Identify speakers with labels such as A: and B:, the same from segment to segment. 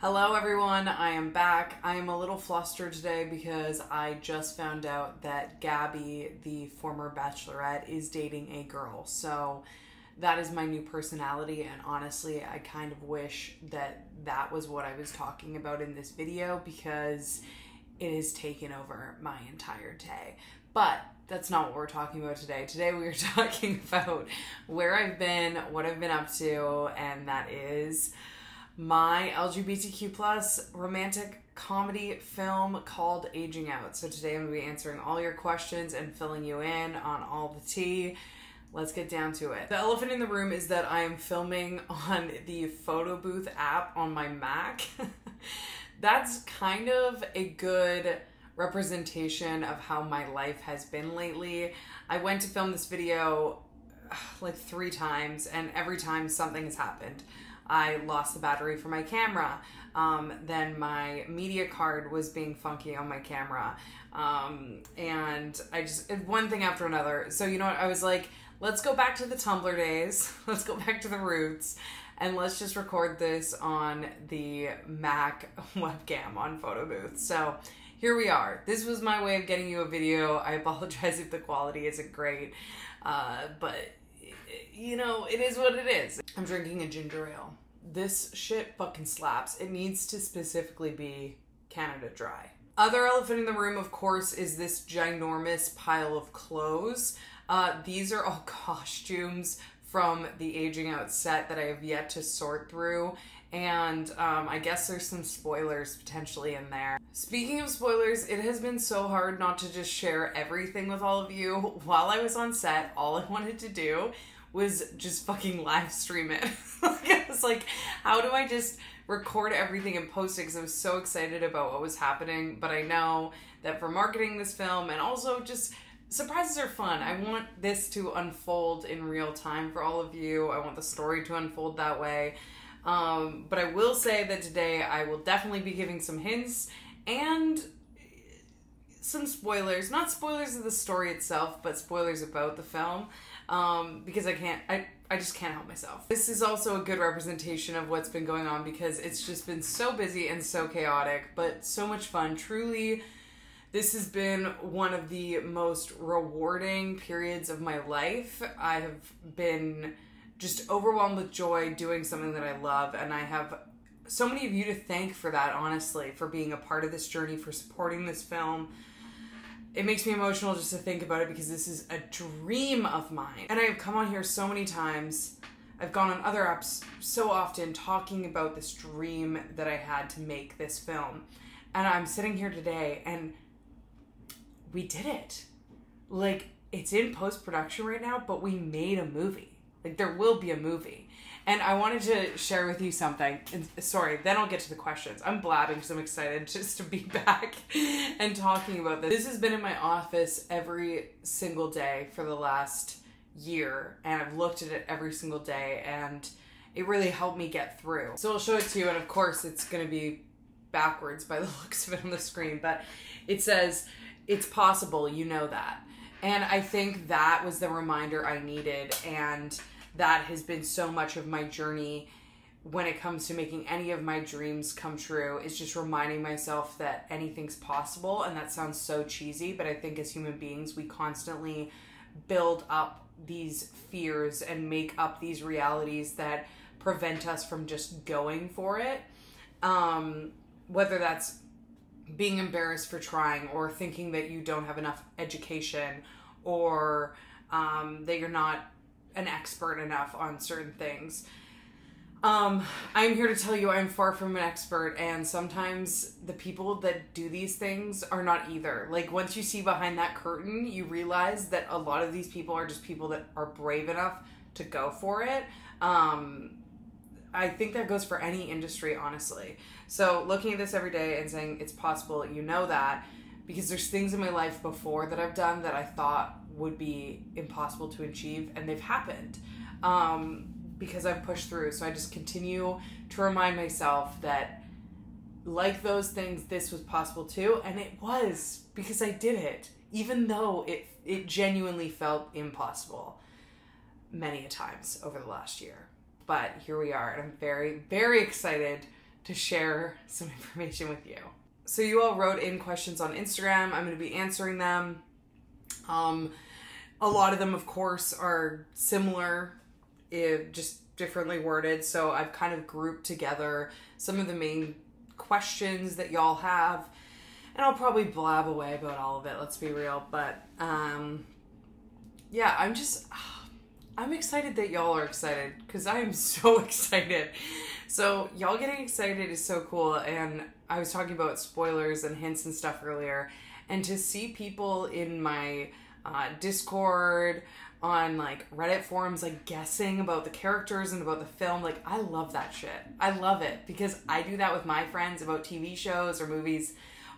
A: Hello everyone, I am back. I am a little flustered today because I just found out that Gabby, the former bachelorette, is dating a girl. So that is my new personality, and honestly, I kind of wish that that was what I was talking about in this video because it has taken over my entire day. But that's not what we're talking about today. Today we are talking about where I've been, what I've been up to, and that is my LGBTQ plus romantic comedy film called Aging Out. So today I'm going to be answering all your questions and filling you in on all the tea. Let's get down to it. The elephant in the room is that I am filming on the photo booth app on my Mac. That's kind of a good representation of how my life has been lately. I went to film this video like 3 times, and every time something has happened. I lost the battery for my camera. Then my media card was being funky on my camera. And I just, one thing after another. So you know what, I was like, let's go back to the Tumblr days. Let's go back to the roots. And let's just record this on the Mac webcam on photo booth. So here we are. This was my way of getting you a video. I apologize if the quality isn't great. But you know, it is what it is. I'm drinking a ginger ale. This shit fucking slaps. It needs to specifically be Canada Dry. Other elephant in the room, of course, is this ginormous pile of clothes. These are all costumes from the Aging Out set that I have yet to sort through. And I guess there's some spoilers potentially in there. Speaking of spoilers, it has been so hard not to just share everything with all of you. While I was on set, all I wanted to do was just fucking live stream it. I was like, how do I just record everything and post it? Because I was so excited about what was happening. But I know that for marketing this film, and also just surprises are fun. I want this to unfold in real time for all of you. I want the story to unfold that way. But I will say that today I will definitely be giving some hints and some spoilers. Not spoilers of the story itself, but spoilers about the film. Because I just can't help myself. This is also a good representation of what's been going on because it's just been so busy and so chaotic, but so much fun. Truly, this has been one of the most rewarding periods of my life. I have been just overwhelmed with joy doing something that I love, and I have so many of you to thank for that, honestly, for being a part of this journey, for supporting this film. It makes me emotional just to think about it because this is a dream of mine. And I have come on here so many times. I've gone on other apps so often talking about this dream that I had to make this film. And I'm sitting here today and we did it. Like, it's in post-production right now, but we made a movie. Like, there will be a movie. And I wanted to share with you something. And, sorry, then I'll get to the questions. I'm blabbing because I'm excited just to be back and talking about this. This has been in my office every single day for the last year. And I've looked at it every single day. And it really helped me get through. So I'll show it to you. And of course, it's going to be backwards by the looks of it on the screen. But it says, it's possible, you know that. And I think that was the reminder I needed. And that has been so much of my journey when it comes to making any of my dreams come true. It's just reminding myself that anything's possible. And that sounds so cheesy, but I think as human beings, we constantly build up these fears and make up these realities that prevent us from just going for it. Whether that's being embarrassed for trying, or thinking that you don't have enough education, or that you're not an expert enough on certain things. I'm here to tell you I'm far from an expert, and sometimes the people that do these things are not either. Like, once you see behind that curtain, you realize that a lot of these people are just people that are brave enough to go for it. I think that goes for any industry, honestly. So looking at this every day and saying it's possible, you know that, because there's things in my life before that I've done that I thought would be impossible to achieve, and they've happened because I've pushed through. So I just continue to remind myself that, like those things, this was possible too, and it was, because I did it, even though it genuinely felt impossible many a times over the last year. But here we are, and I'm very, very excited to share some information with you. So you all wrote in questions on Instagram. I'm going to be answering them. A lot of them, of course, are similar, just differently worded. So I've kind of grouped together some of the main questions that y'all have. And I'll probably blab away about all of it, let's be real. But yeah, I'm excited that y'all are excited, because I am so excited. So y'all getting excited is so cool. And I was talking about spoilers and hints and stuff earlier. And to see people in my Discord, on like Reddit forums, like guessing about the characters and about the film, like I love that shit. I love it, because I do that with my friends about TV shows or movies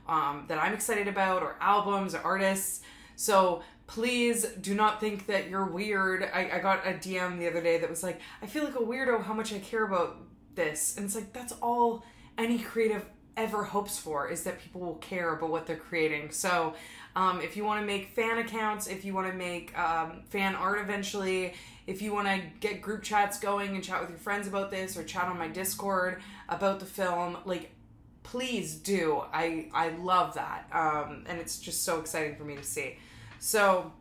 A: that I'm excited about, or albums or artists. So please do not think that you're weird. I got a DM the other day that was like, I feel like a weirdo how much I care about this. And it's like, that's all any creative ever hopes for, is that people will care about what they're creating. So if you want to make fan accounts, if you want to make fan art eventually, if you want to get group chats going and chat with your friends about this, or chat on my Discord about the film, like, please do. I love that. And it's just so exciting for me to see. So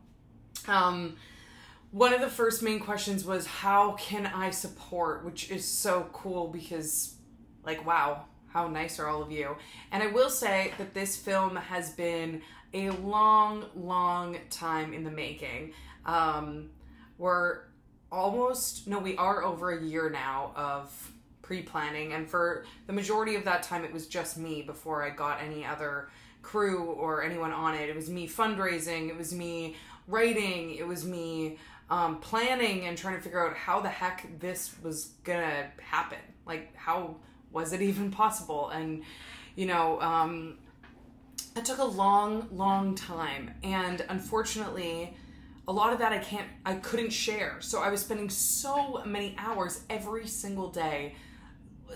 A: one of the first main questions was, how can I support? Which is so cool, because like, wow, how nice are all of you. And I will say that this film has been a long time in the making. We are over a year now of pre-planning, and for the majority of that time it was just me before I got any other crew or anyone on it. It was me fundraising, it was me writing, it was me planning and trying to figure out how the heck this was gonna happen. Like, how was it even possible? And you know, it took a long time, and unfortunately a lot of that I couldn't share. So I was spending so many hours every single day,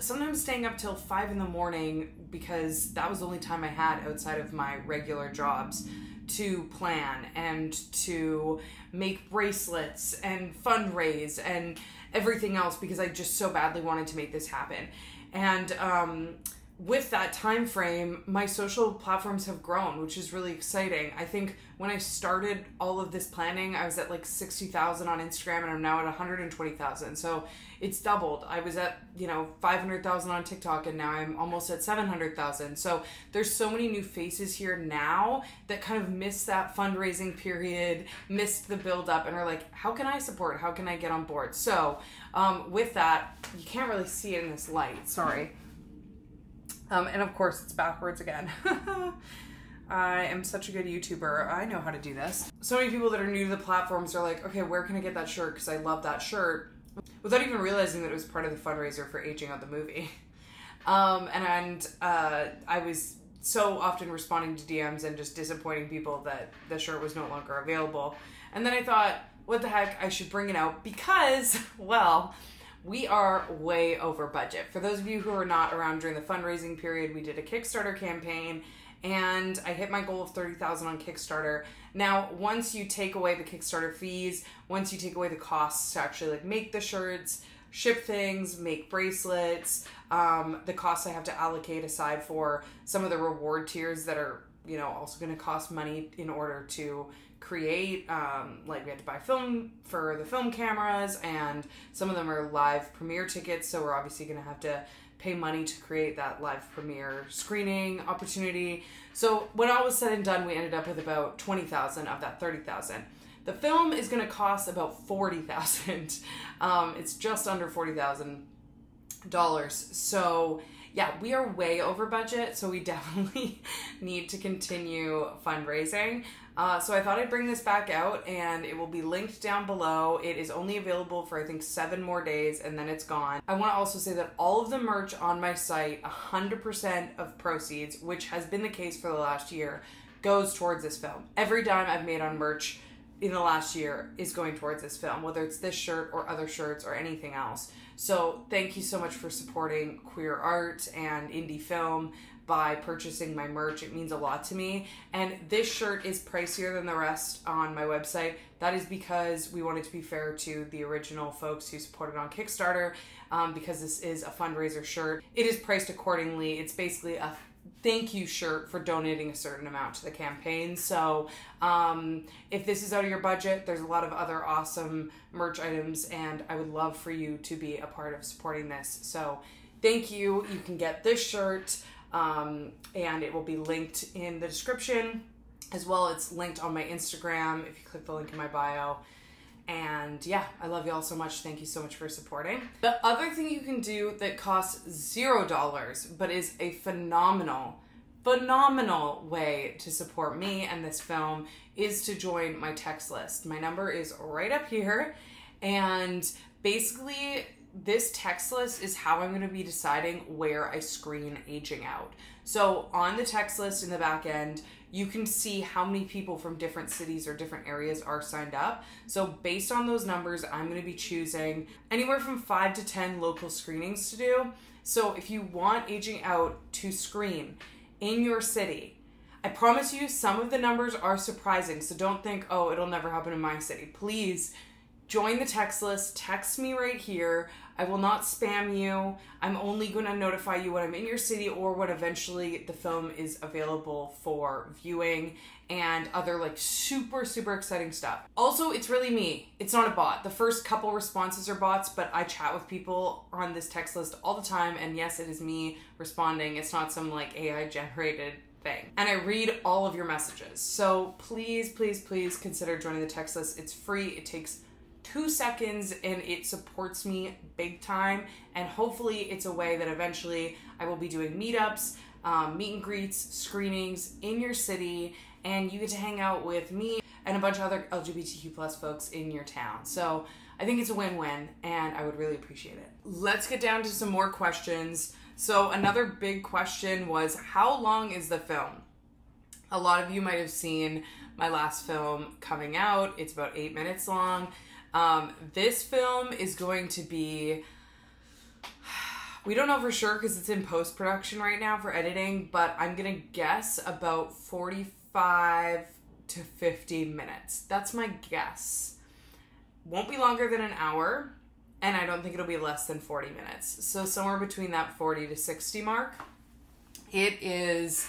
A: sometimes staying up till 5 a.m, because that was the only time I had outside of my regular jobs to plan and to make bracelets and fundraise and everything else, because I just so badly wanted to make this happen. And with that time frame, my social platforms have grown, which is really exciting. I think when I started all of this planning, I was at like 60,000 on Instagram, and I'm now at 120,000. So it's doubled. I was at, 500,000 on TikTok, and now I'm almost at 700,000. So there's so many new faces here now that kind of missed that fundraising period, missed the build up, and are like, how can I support? How can I get on board? So with that, you can't really see it in this light. Sorry. And of course it's backwards again. I am such a good YouTuber. I know how to do this. So many people that are new to the platforms are like, okay, where can I get that shirt? Because I love that shirt. Without even realizing that it was part of the fundraiser for Aging Out the Movie. I was so often responding to DMs and just disappointing people that the shirt was no longer available. And then I thought, what the heck, I should bring it out, because, well, we are way over budget. For those of you who are not around during the fundraising period, we did a Kickstarter campaign, and I hit my goal of 30,000 on Kickstarter. Now, once you take away the Kickstarter fees, once you take away the costs to actually like make the shirts, ship things, make bracelets, the costs I have to allocate aside for some of the reward tiers that are, also going to cost money in order to create, like we had to buy film for the film cameras, and some of them are live premiere tickets, so we're obviously going to have to pay money to create that live premiere screening opportunity. So when all was said and done, we ended up with about 20,000 of that 30,000. The film is going to cost about 40,000. It's just under $40,000. So yeah, we are way over budget, so we definitely need to continue fundraising. So I thought I'd bring this back out, and it will be linked down below. It is only available for, I think, 7 more days, and then it's gone. I want to also say that all of the merch on my site, 100% of proceeds, which has been the case for the last year, goes towards this film. Every dime I've made on merch in the last year is going towards this film, whether it's this shirt or other shirts or anything else. So thank you so much for supporting queer art and indie film. by purchasing my merch. It means a lot to me. And this shirt is pricier than the rest on my website. That is because we wanted to be fair to the original folks who supported on Kickstarter, because this is a fundraiser shirt. It is priced accordingly. It's basically a thank you shirt for donating a certain amount to the campaign. So if this is out of your budget, there's a lot of other awesome merch items, and I would love for you to be a part of supporting this. So thank you. You can get this shirt, and it will be linked in the description as well. It's linked on my Instagram if you click the link in my bio. And yeah, I love you all so much. Thank you so much for supporting. The other thing you can do that costs $0 but is a phenomenal way to support me and this film is to join my text list. My number is right up here, and basically this text list is how I'm going to be deciding where I screen Aging Out. So on the text list in the back end, you can see how many people from different cities or different areas are signed up. So based on those numbers, I'm going to be choosing anywhere from 5 to 10 local screenings to do. So if you want Aging Out to screen in your city, I promise you some of the numbers are surprising. So don't think, oh, it'll never happen in my city. Please join the text list. Text me right here. I will not spam you. I'm only going to notify you when I'm in your city or when eventually the film is available for viewing and other like super exciting stuff. Also, it's really me. It's not a bot. The first couple responses are bots, but I chat with people on this text list all the time, and yes, it is me responding. It's not some like AI generated thing. And I read all of your messages. So please consider joining the text list. It's free. It takes 2 seconds and it supports me big time, and hopefully it's a way that eventually I will be doing meetups, meet and greets, screenings in your city, and you get to hang out with me and a bunch of other LGBTQ plus folks in your town. So I think it's a win-win, and I would really appreciate it. Let's get down to some more questions. So another big question was, how long is the film? A lot of you might have seen my last film coming out. It's about 8 minutes long. This film is going to be, we don't know for sure because it's in post-production right now for editing, but I'm going to guess about 45 to 50 minutes. That's my guess. Won't be longer than an hour, and I don't think it'll be less than 40 minutes. So somewhere between that 40 to 60 mark. It is,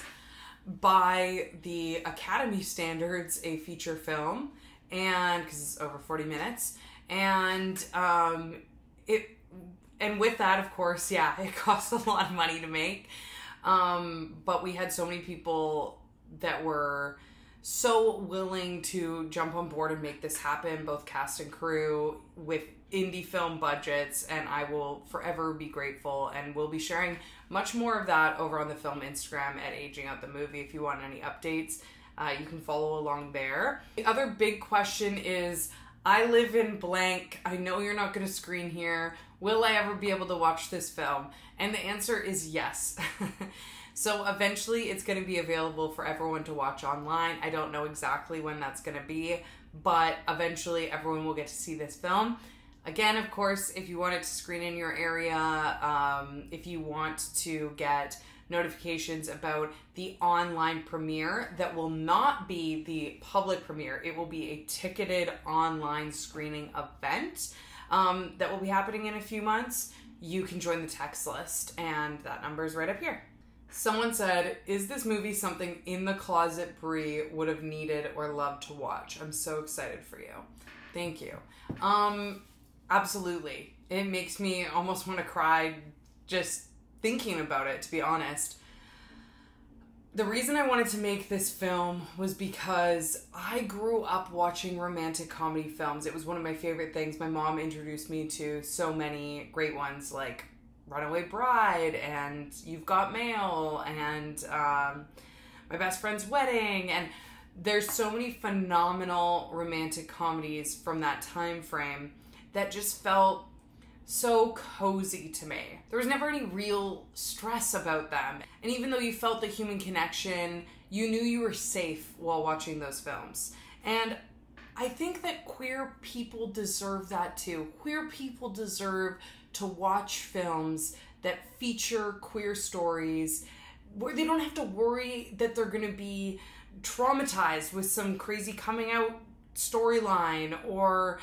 A: by the Academy standards, a feature film, and because it's over 40 minutes, and with that, of course, yeah, it costs a lot of money to make, but we had so many people that were so willing to jump on board and make this happen, both cast and crew, with indie film budgets, and I will forever be grateful, and we'll be sharing much more of that over on the film Instagram at Aging Out the Movie. If you want any updates, you can follow along there. The other big question is, I live in blank. I know you're not going to screen here. Will I ever be able to watch this film? And the answer is yes. So eventually it's going to be available for everyone to watch online. I don't know exactly when that's going to be, but eventually everyone will get to see this film. Again, of course, if you want it to screen in your area, if you want to get notifications about the online premiere that will not be the public premiere, it will be a ticketed online screening event that will be happening in a few months, you can join the text list, and that number is right up here. Someone said, is this movie something in the closet Brie would have needed or loved to watch? I'm so excited for you. Thank you. Absolutely. It makes me almost want to cry just thinking about it, to be honest. The reason I wanted to make this film was because I grew up watching romantic comedy films. It was one of my favorite things. My mom introduced me to so many great ones like Runaway Bride and You've Got Mail and My Best Friend's Wedding, and there's so many phenomenal romantic comedies from that time frame that just felt so cozy to me. There was never any real stress about them. And even though you felt the human connection, you knew you were safe while watching those films. And I think that queer people deserve that too. Queer people deserve to watch films that feature queer stories where they don't have to worry that they're going to be traumatized with some crazy coming out storyline or,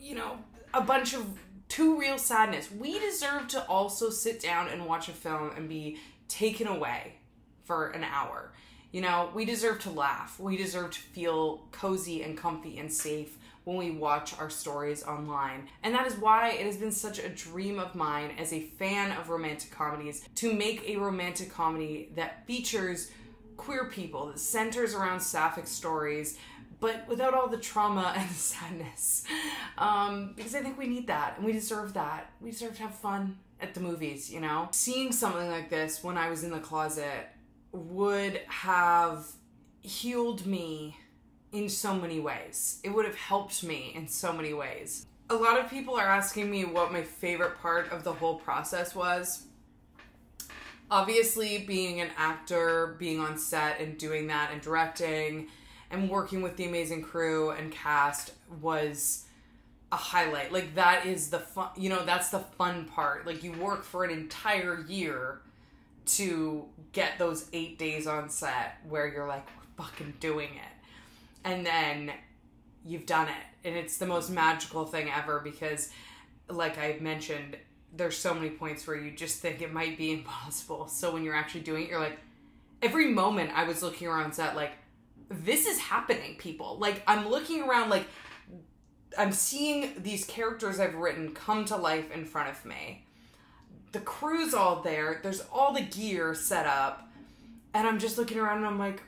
A: you know, a bunch of too real sadness. We deserve to also sit down and watch a film and be taken away for an hour. You know, we deserve to laugh. We deserve to feel cozy and comfy and safe when we watch our stories online. And that is why it has been such a dream of mine as a fan of romantic comedies to make a romantic comedy that features queer people, that centers around sapphic stories, but without all the trauma and the sadness. Because I think we need that, and we deserve that. We deserve to have fun at the movies, you know? Seeing something like this when I was in the closet would have healed me in so many ways. It would have helped me in so many ways. A lot of people are asking me what my favorite part of the whole process was. Obviously, being an actor, being on set and doing that and directing and working with the amazing crew and cast was a highlight. Like, that is the fun, you know, that's the fun part. Like, you work for an entire year to get those 8 days on set where you're like, we're fucking doing it. And then you've done it. And it's the most magical thing ever because, like I mentioned, there's so many points where you just think it might be impossible. So when you're actually doing it, you're like, every moment I was looking around set like, this is happening, people. Like, I'm looking around like, I'm seeing these characters I've written come to life in front of me. The crew's all there. There's all the gear set up. And I'm just looking around and I'm like,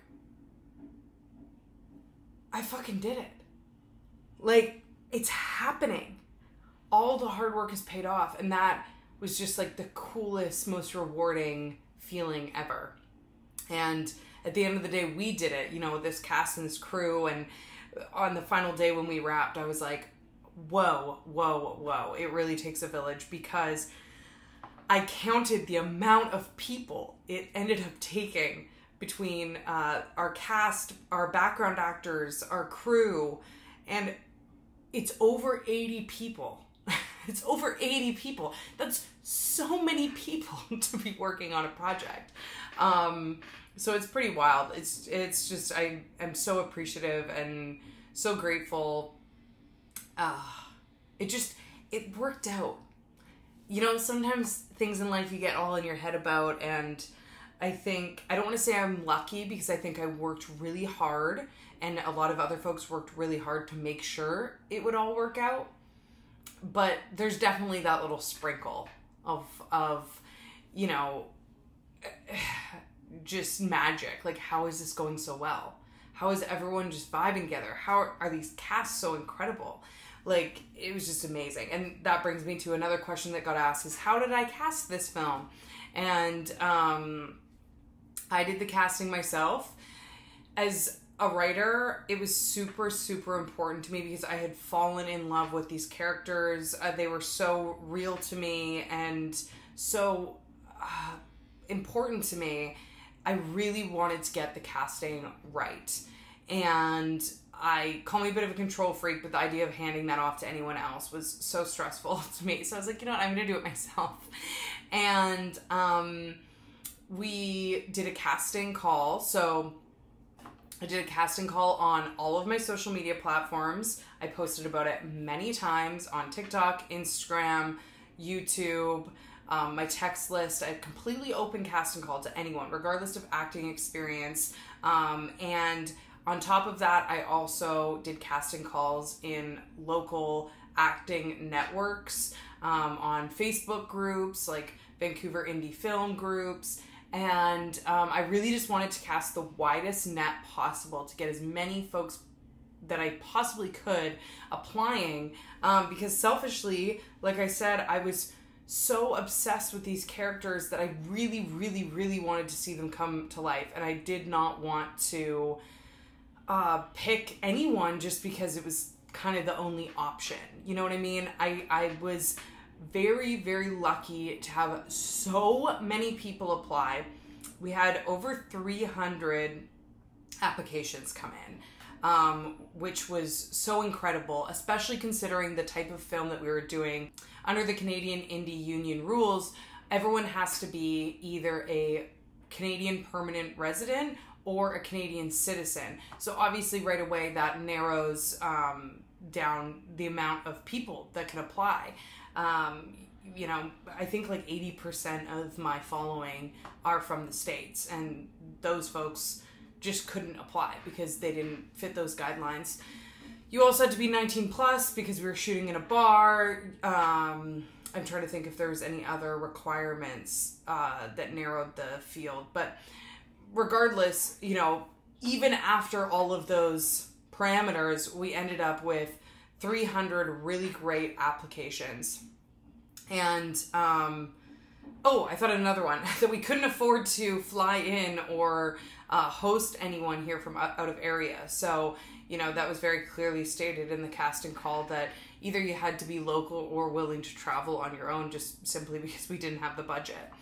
A: I fucking did it. Like, it's happening. All the hard work has paid off. And that was just like the coolest, most rewarding feeling ever. And at the end of the day, we did it, you know, with this cast and this crew. And on the final day when we wrapped, I was like, whoa, whoa, whoa. It really takes a village, because I counted the amount of people it ended up taking between our cast, our background actors, our crew, and it's over 80 people. It's over 80 people. That's so many people to be working on a project. So it's pretty wild. It's just, I am so appreciative and so grateful. It worked out. You know, sometimes things in life you get all in your head about, and I don't want to say I'm lucky, because I think I worked really hard, and a lot of other folks worked really hard to make sure it would all work out. But there's definitely that little sprinkle of, you know, just magic. Like, how is this going so well? How is everyone just vibing together? How are these casts so incredible? Like, it was just amazing. And that brings me to another question that got asked, is how did I cast this film? And I did the casting myself. As a writer, it was super, super important to me, because I had fallen in love with these characters. They were so real to me and so important to me. I really wanted to get the casting right. And I call me a bit of a control freak, but the idea of handing that off to anyone else was so stressful to me. So I was like, you know what, I'm going to do it myself. And we did a casting call. So I did a casting call on all of my social media platforms. I posted about it many times on TikTok, Instagram, YouTube, my text list. I had completely open casting call to anyone, regardless of acting experience. And on top of that, I also did casting calls in local acting networks, on Facebook groups, like Vancouver indie film groups. And I really just wanted to cast the widest net possible to get as many folks that I possibly could applying, because selfishly, like I said, I was so obsessed with these characters that I really, really, really wanted to see them come to life. And I did not want to pick anyone just because it was kind of the only option. You know what I mean? I was very, very lucky to have so many people apply. We had over 300 applications come in, which was so incredible, especially considering the type of film that we were doing. Under the Canadian Indie Union rules, everyone has to be either a Canadian permanent resident or a Canadian citizen. So obviously right away that narrows down the amount of people that can apply. You know, I think like 80% of my following are from the States, and those folks just couldn't apply because they didn't fit those guidelines. You also had to be 19 plus because we were shooting in a bar. I'm trying to think if there was any other requirements that narrowed the field. But regardless, you know, even after all of those parameters, we ended up with 300 really great applications. And, oh, I thought of another one, that we couldn't afford to fly in or host anyone here from out of area. So, you know, that was very clearly stated in the casting call that either you had to be local or willing to travel on your own, just simply because we didn't have the budget.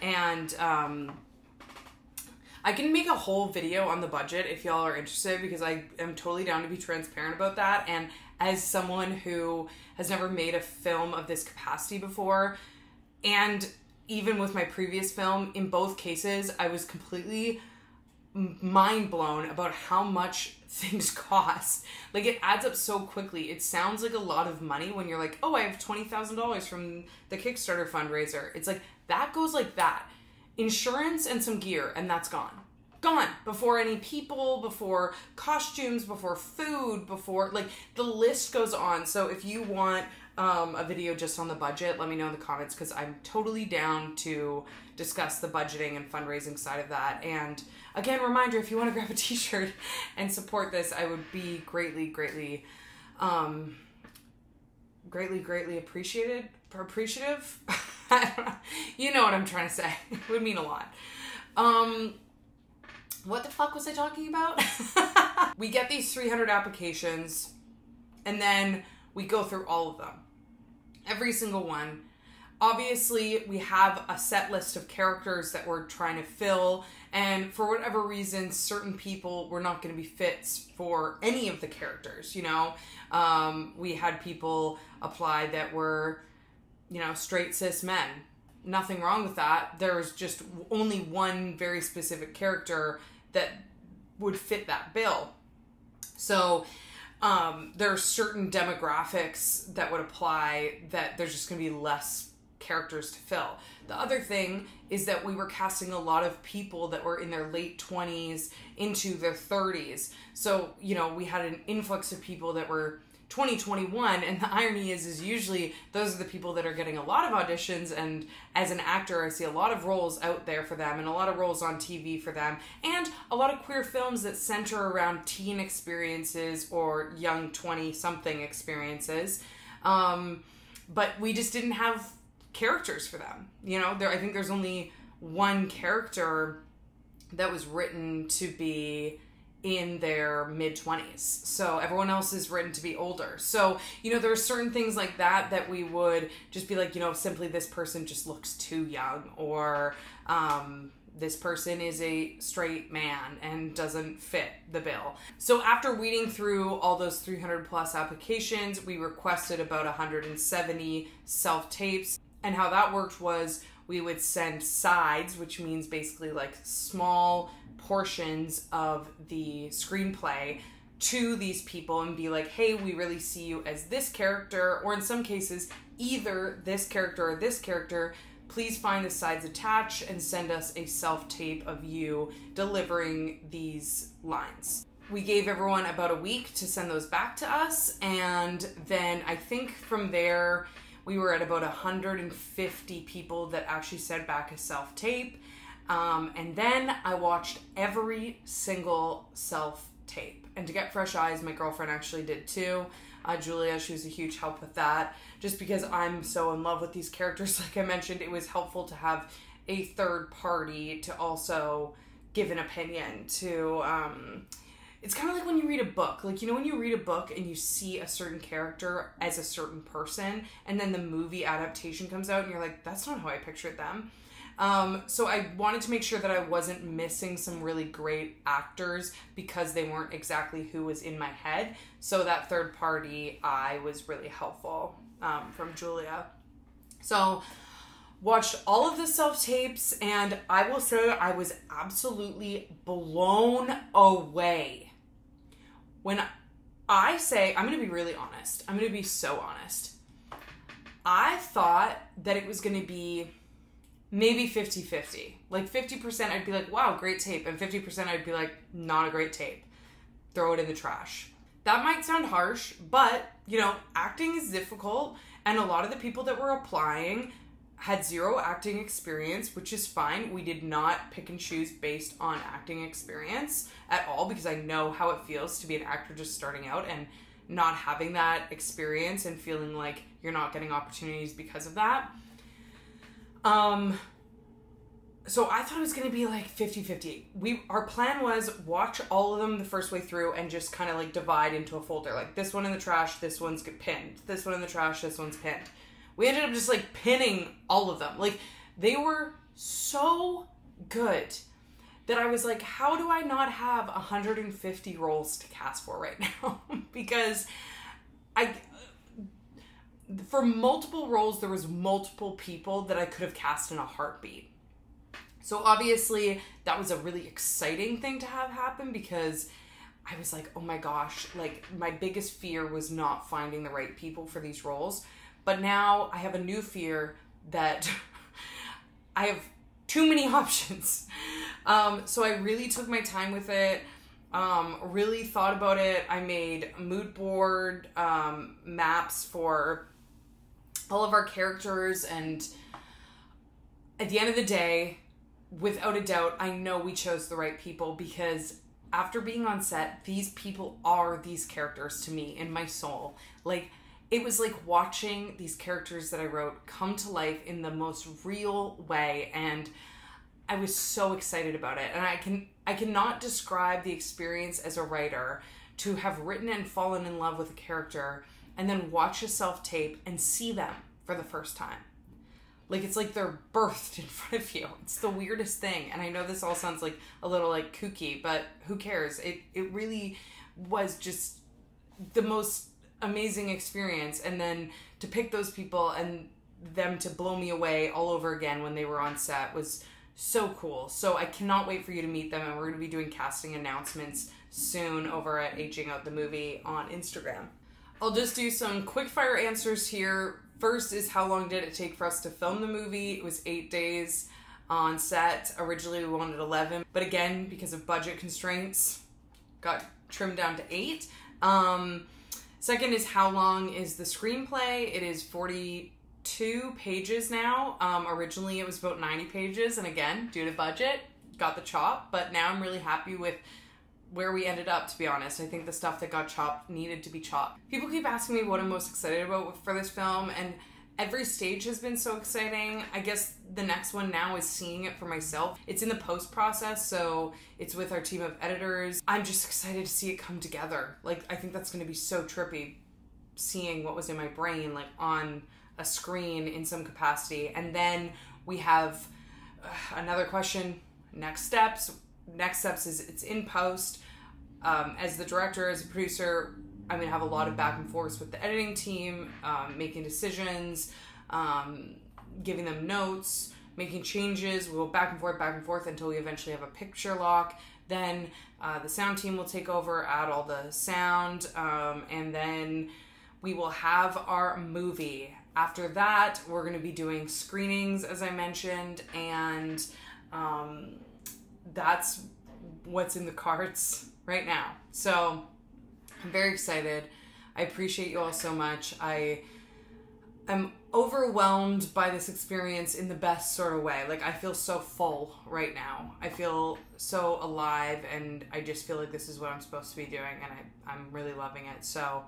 A: And I can make a whole video on the budget if y'all are interested, because I am totally down to be transparent about that. And as someone who has never made a film of this capacity before, and even with my previous film, in both cases, I was completely mind blown about how much things cost. Like, it adds up so quickly. It sounds like a lot of money when you're like, oh, I have $20,000 from the Kickstarter fundraiser. It's like, that goes like that. Insurance and some gear, and that's gone. Gone before any people, before costumes, before food, before, like, the list goes on. So if you want a video just on the budget, let me know in the comments, because I'm totally down to discuss the budgeting and fundraising side of that. And again, reminder, if you want to grab a t-shirt and support this, I would be greatly appreciative. I don't know. You know what I'm trying to say. It would mean a lot. What the fuck was I talking about? We get these 300 applications, and then we go through all of them. Every single one. Obviously, we have a set list of characters that we're trying to fill, and for whatever reason, certain people were not going to be fits for any of the characters, you know? We had people apply that were, you know, straight cis men. Nothing wrong with that. There's just only one very specific character that would fit that bill. So there are certain demographics that would apply that there's just going to be less characters to fill. The other thing is that we were casting a lot of people that were in their late 20s into their 30s. So, you know, we had an influx of people that were 2021, and the irony is usually those are the people that are getting a lot of auditions, and as an actor I see a lot of roles out there for them and a lot of roles on TV for them, and a lot of queer films that center around teen experiences or young 20-something experiences, but we just didn't have characters for them. You know, I think there's only one character that was written to be in their mid-20s. So everyone else is written to be older. So, you know, there are certain things like that that we would just be like, you know, simply this person just looks too young, or this person is a straight man and doesn't fit the bill. So after weeding through all those 300 plus applications, we requested about 170 self-tapes. And how that worked was we would send sides, which means basically like small portions of the screenplay, to these people and be like, hey, we really see you as this character, or in some cases, either this character or this character. Please find the sides attached and send us a self-tape of you delivering these lines. We gave everyone about a week to send those back to us, and then I think from there, we were at about 150 people that actually sent back a self-tape. And then I watched every single self-tape. And to get fresh eyes, my girlfriend actually did too. Julia, she was a huge help with that. Just because I'm so in love with these characters, like I mentioned, it was helpful to have a third party to also give an opinion to... It's kind of like when you read a book. Like, you know, when you read a book and you see a certain character as a certain person, and then the movie adaptation comes out and you're like, that's not how I pictured them. So I wanted to make sure that I wasn't missing some really great actors because they weren't exactly who was in my head. So that third party eye was really helpful from Julia. So Watched all of the self-tapes, and I will say I was absolutely blown away. When I say, I'm going to be really honest. I'm going to be so honest. I thought that it was going to be maybe 50-50. Like 50% I'd be like, wow, great tape. And 50% I'd be like, not a great tape. Throw it in the trash. That might sound harsh, but, you know, acting is difficult. And a lot of the people that were applying had zero acting experience, which is fine. We did not pick and choose based on acting experience at all, because I know how it feels to be an actor just starting out and not having that experience and feeling like you're not getting opportunities because of that. So I thought it was going to be like 50-50. Our plan was watch all of them the first way through and just kind of like divide into a folder. Like this one in the trash, this one's pinned. This one in the trash, this one's pinned. We ended up just like pinning all of them. Like they were so good that I was like, how do I not have 150 roles to cast for right now? Because for multiple roles, there was multiple people that I could have cast in a heartbeat. So obviously that was a really exciting thing to have happen, because I was like, oh my gosh, like my biggest fear was not finding the right people for these roles. But now I have a new fear that I have too many options. So I really took my time with it, really thought about it. I made mood board maps for all of our characters, and at the end of the day, without a doubt, I know we chose the right people, because after being on set, these people are these characters to me in my soul. Like, it was like watching these characters that I wrote come to life in the most real way, and I was so excited about it. And I cannot describe the experience as a writer to have written and fallen in love with a character and then watch a self-tape and see them for the first time. Like, it's like they're birthed in front of you. It's the weirdest thing. And I know this all sounds like a little like kooky, but who cares? It really was just the most amazing experience. And then to pick those people and them to blow me away all over again when they were on set was so cool. So I cannot wait for you to meet them. And we're going to be doing casting announcements soon over at Aging Out the Movie on Instagram. I'll just do some quick fire answers here. First is, how long did it take for us to film the movie? It was 8 days on set. Originally we wanted 11, but again, because of budget constraints, got trimmed down to 8. Second is, how long is the screenplay? It is 42 pages now. Originally it was about 90 pages, and again, due to budget, got the chop, but now I'm really happy with where we ended up, to be honest. I think the stuff that got chopped needed to be chopped. People keep asking me what I'm most excited about for this film, and every stage has been so exciting. I guess the next one now is seeing it for myself. It's in the post process, so it's with our team of editors. I'm just excited to see it come together. Like, I think that's going to be so trippy, seeing what was in my brain, like, on a screen in some capacity. And then we have another question, next steps. Next steps is it's in post. As the director, as a producer, I'm going to have a lot of back and forth with the editing team, making decisions, giving them notes, making changes. We'll go back and forth until we eventually have a picture lock. Then the sound team will take over, add all the sound, and then we will have our movie. After that, we're going to be doing screenings, as I mentioned, and that's what's in the cards right now. So I'm very excited. I appreciate you all so much. I am overwhelmed by this experience in the best sort of way. Like, I feel so full right now. I feel so alive, and I just feel like this is what I'm supposed to be doing, and I'm really loving it. So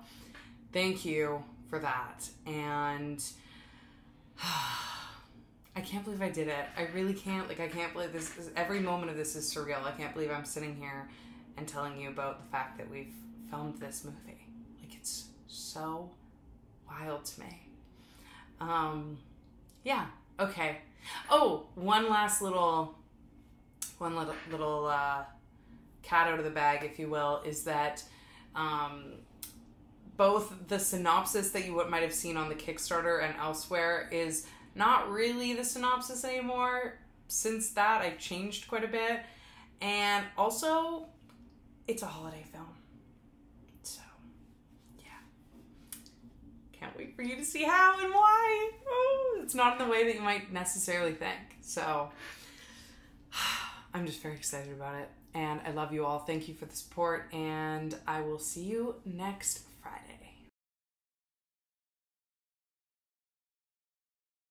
A: thank you for that. And I can't believe I did it. I really can't. Like, I can't believe this. Every moment of this is surreal. I can't believe I'm sitting here and telling you about the fact that we've filmed this movie. Like, it's so wild to me. Yeah. Okay. Oh, one little cat out of the bag, if you will, is that both the synopsis that you might have seen on the Kickstarter and elsewhere is not really the synopsis anymore. Since that, I changed quite a bit. And also, it's a holiday film. So, yeah. Can't wait for you to see how and why. Oh, it's not in the way that you might necessarily think. So, I'm just very excited about it. And I love you all. Thank you for the support. And I will see you next Friday.